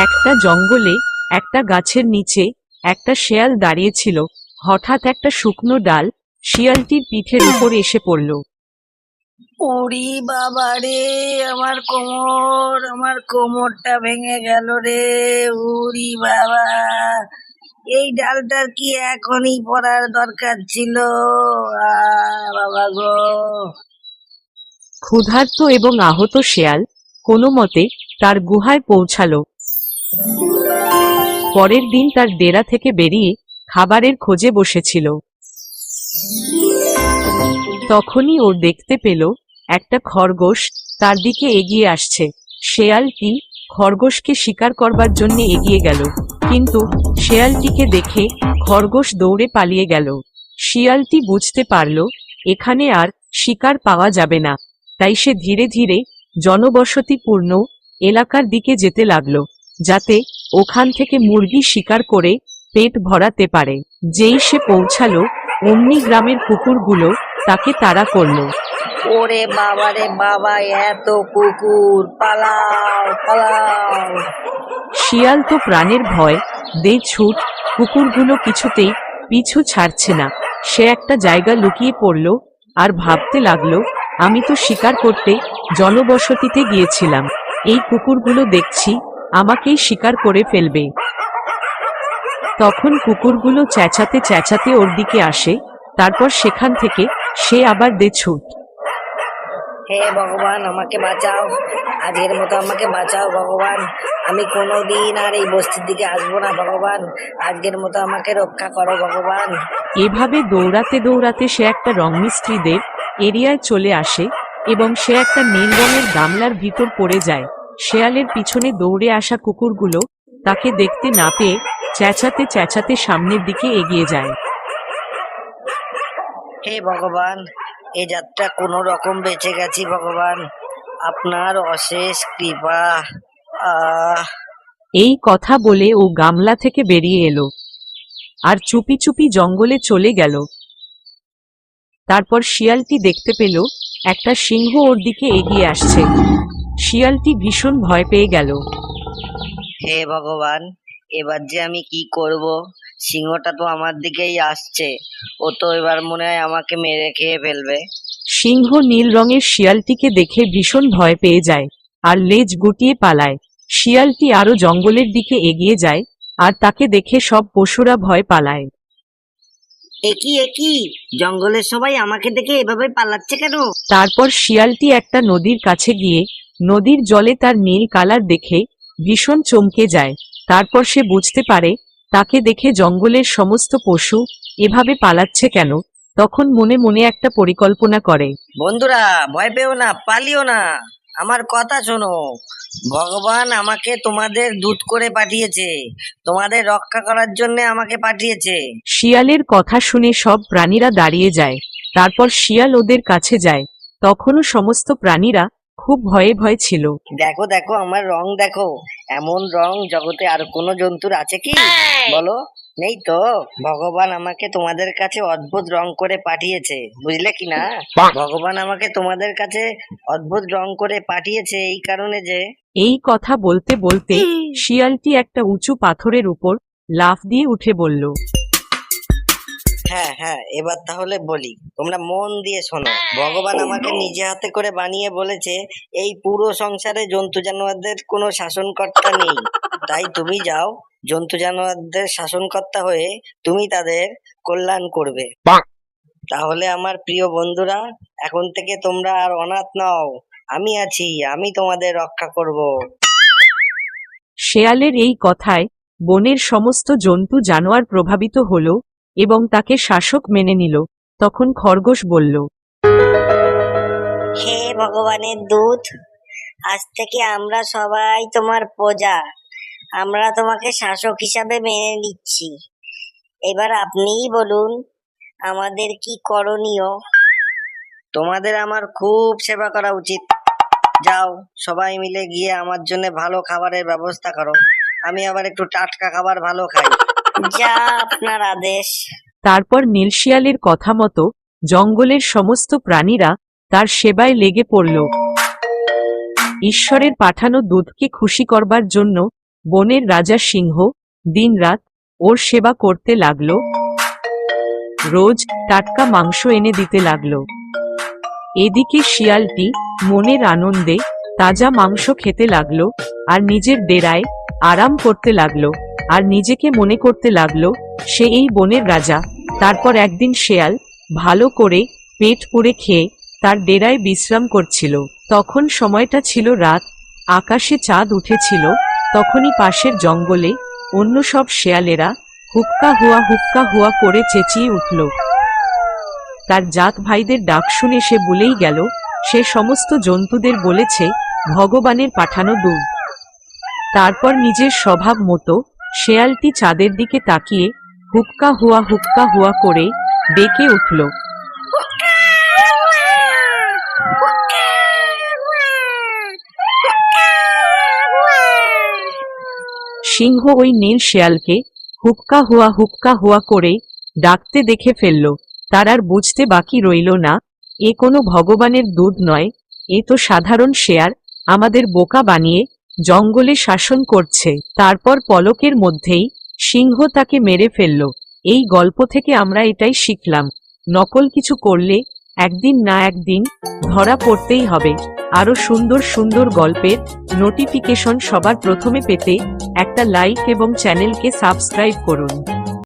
একটা জঙ্গলে একটা গাছের নিচে একটা শেয়াল দাঁড়িয়েছিল। হঠাৎ একটা শুকনো ডাল শিয়ালটির পিঠের উপর এসে পড়ল। ওরে বাবা রে, আমার কোমরটা ভেঙে গেল রে। উরি বাবা, এই ডালটার কি এখনই পড়ার দরকার ছিল? বাবা গো। ক্ষুধার্ত এবং আহত শেয়াল কোনো মতে তার গুহায় পৌঁছালো। পরের দিন তার ডেরা থেকে বেরিয়ে খাবারের খোঁজে বসেছিল। তখনই ও দেখতে পেল একটা খরগোশ তার দিকে এগিয়ে আসছে। শেয়ালটি খরগোশকে শিকার করবার জন্য এগিয়ে গেল, কিন্তু শেয়ালটিকে দেখে খরগোশ দৌড়ে পালিয়ে গেল। শিয়ালটি বুঝতে পারল এখানে আর শিকার পাওয়া যাবে না, তাই সে ধীরে ধীরে জনবসতিপূর্ণ এলাকার দিকে যেতে লাগলো, যাতে ওখান থেকে মুরগি শিকার করে পেট ভরাতে পারে। যেই সে পৌঁছালো অমনি গ্রামের কুকুরগুলো তাকে তাড়া করলো। ওরে বাবা রে বাবা, এত কুকুর, পালাও পালাও। শিয়াল তো প্রাণের ভয় দে ছুট, কুকুরগুলো কিছুতেই পিছু ছাড়ছে না। সে একটা জায়গা লুকিয়ে পড়ল আর ভাবতে লাগলো, আমি তো শিকার করতে জনবসতিতে গিয়েছিলাম, এই কুকুরগুলো দেখছি আমাকেই শিকার করে ফেলবে। তখন কুকুরগুলো চেঁচাতে চেঁচাতে ওর দিকে আসে, তারপর সেখান থেকে সে আবার দে ছুট। হে ভগবান, আমাকে বাঁচাও, আজকের মতো আমাকে বাঁচাও ভগবান। আমি কোনোদিন আর এই বস্তির দিকে আসবো না ভগবান, আজকের মতো আমাকে রক্ষা করো ভগবান। এভাবে দৌড়াতে দৌড়াতে সে একটা রংমিস্ত্রিদের এরিয়ায় চলে আসে এবং সে একটা নীল রঙের গামলার ভিতর পড়ে যায়। শেয়ালের পিছনে দৌড়ে আসা কুকুরগুলো তাকে দেখতে না পেয়ে চেঁচাতে চেঁচাতে সামনের দিকে এগিয়ে যায়। হে ভগবান, এ যাত্রা কোনো রকম বেঁচে গেছি ভগবান, আপনার অশেষ কৃপা। এই কথা বলে ও গামলা থেকে বেরিয়ে এলো আর চুপি চুপি জঙ্গলে চলে গেল। তারপর শিয়ালটি দেখতে পেল একটা সিংহ ওর দিকে এগিয়ে আসছে। শিয়ালটি ভীষণ ভয় পেয়ে গেল। হে ভগবান, এবার যে আমি কি করব? সিংহটা তো আমার দিকেই আসছে, ও তো এবার মনে হয় আমাকে মেরে খেয়ে ফেলবে। সিংহ নীল রঙের শিয়ালটিকে দেখে ভীষণ ভয় পেয়ে যায় আর লেজ গুটিয়ে পালায়। শিয়ালটি আরো জঙ্গলের দিকে এগিয়ে যায় আর তাকে দেখে সব পশুরা ভয় পালায়। একই একই, জঙ্গলের সবাই আমাকে দেখে এভাবে পালাচ্ছে কেন? তারপর শিয়ালটি একটা নদীর কাছে গিয়ে নদীর জলে তার নীল কালার দেখে ভীষণ চমকে যায়। তারপর সে বুঝতে পারে তাকে দেখে জঙ্গলের সমস্ত পশু এভাবে পালাচ্ছে কেন। তখন মনে মনে একটা পরিকল্পনা করে। বন্ধুরা, ভয় পেও না, পালিও না, আমার কথা শোনো। ভগবান আমাকে তোমাদের দূত করে পাঠিয়েছে, তোমাদের রক্ষা করার জন্য আমাকে পাঠিয়েছে। শিয়ালের কথা শুনে সব প্রাণীরা দাঁড়িয়ে যায়। তারপর শিয়াল ওদের কাছে যায়। তখনও সমস্ত প্রাণীরা খুব ভয়ে ভয়ে ছিল। দেখো দেখো, আমার রং দেখো, এমন রং জগতে আর কোনো জন্তুর আছে কি? বলো, নেই তো। ভগবান আমাকে তোমাদের কাছে অদ্ভুত রং করে পাঠিয়েছে, বুঝলে কি না? ভগবান আমাকে তোমাদের কাছে অদ্ভুত রং করে পাঠিয়েছে এই কারণে যে। এই কথা বলতে বলতে শিয়ালটি একটা উঁচু পাথরের উপর লাফ দিয়ে উঠে বলল। হ্যাঁ হ্যাঁ, এবার তাহলে বলি, তোমরা মন দিয়ে শোনো। ভগবান আমাকে নিজে হাতে করে বানিয়ে বলেছে, এই পুরো সংসারে জন্তু জানোয়ারদের কোনো শাসনকর্তা নেই, তাই তুমি যাও, জন্তু জানোয়ারদের শাসনকর্তা হয়ে তুমি তাদের কল্যাণ করবে। তাহলে আমার প্রিয় বন্ধুরা, এখন থেকে তোমরা আর অনাথ নও, আমি আছি, আমি তোমাদের রক্ষা করব। শেয়ালের এই কথায় বনের সমস্ত জন্তু জানোয়ার প্রভাবিত হল এবং তাকে শাসক মেনে নিল। তখন খরগোশ বলল, হে ভগবানের দূত, আজ থেকে আমরা সবাই তোমার প্রজা, আমরা তোমাকে শাসক হিসাবে মেনে নিচ্ছি। এবার আপনিই বলুন আমাদের কি করণীয়? তোমাদের আমার খুব সেবা করা উচিত। যাও, সবাই মিলে গিয়ে আমার জন্য ভালো খাবারের ব্যবস্থা করো, আমি আবার একটু টাটকা খাবার ভালো খাই। যা আপনার আদেশ। তারপর নীল শিয়ালের কথা মতো জঙ্গলের সমস্ত প্রাণীরা তার সেবায় লেগে পড়ল। ঈশ্বরের পাঠানো দূতকে খুশি করবার জন্য বনের রাজা সিংহ দিনরাত ওর সেবা করতে লাগলো, রোজ টাটকা মাংস এনে দিতে লাগলো। এদিকে শিয়ালটি মনের আনন্দে তাজা মাংস খেতে লাগলো আর নিজের ডেরায় আরাম করতে লাগলো আর নিজেকে মনে করতে লাগলো সে এই বনের রাজা। তারপর একদিন শেয়াল ভালো করে পেট পুড়ে খেয়ে তার ডেরায় বিশ্রাম করছিল। তখন সময়টা ছিল রাত, আকাশে চাঁদ উঠেছিল। তখনই পাশের জঙ্গলে অন্য সব শেয়ালেরা হুক্কা হুয়া করে চেঁচিয়ে উঠল। তার জাত ভাইদের ডাক শুনে সে বলেই গেল সে সমস্ত জন্তুদের বলেছে ভগবানের পাঠানো দূত। তারপর নিজের স্বভাব মতো শেয়ালটি চাঁদের দিকে তাকিয়ে হুক্কা হুয়া করে ডেকে উঠল। সিংহ ওই নীল শেয়ালকে হুক্কা হুয়া করে ডাকতে দেখে ফেলল। তার আর বুঝতে বাকি রইল না এ কোনো ভগবানের দূত নয়, এ তো সাধারণ শেয়াল আমাদের বোকা বানিয়ে জঙ্গলে শাসন করছে। তারপর পলকের মধ্যেই সিংহ তাকে মেরে ফেলল। এই গল্প থেকে আমরা এটাই শিখলাম, নকল কিছু করলে একদিন না একদিন ধরা পড়তেই হবে। আরো সুন্দর সুন্দর গল্পের নোটিফিকেশন সবার প্রথমে পেতে একটা লাইক এবং চ্যানেলকে সাবস্ক্রাইব করুন।